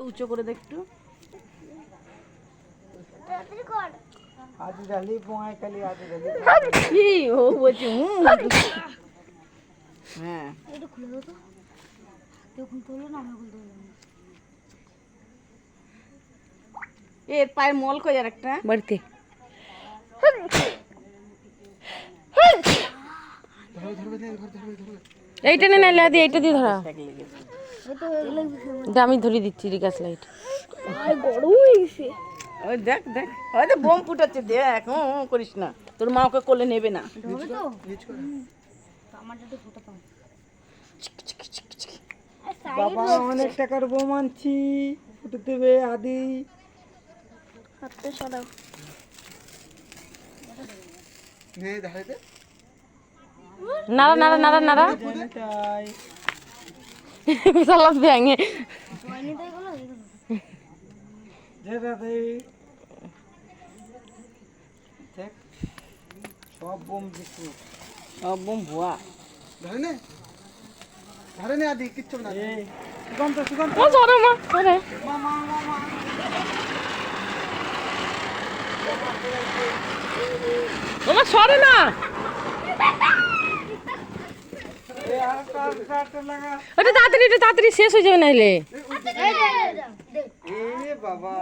উঁচু করে দেখ একটু। কি ও বলছে হ্যাঁ এর পায়ের মল কই আর একটা বাড়িতে এইটা নে না দি এইটা দিয়ে ধরা আমি ধরে দিচ্ছি রিকাস লাইট গরম হয়ে গেছে। ওই দেখ দেখ হয়তো বোম ফুটাচ্ছে দেখ করিস না তোর মা ওকে কোলে নেবে না। বাবা অনেক টাকার বোম আনছি ফুটে দেবে আদি হাতটা সরাও নাড়া নাড়া নাড়া নাড়া সালাদ ভেঙে সব বোম দিচ্ছি সব বোম ভুয়া ধরে নে আদি কিচ্ছু না সুকান্ত সুকান্ত ও ধরো মা ধরে মামা মামা মামা সরে না ওটা তাড়াতাড়ি শেষ হয়ে যাবে নাইলে বাবা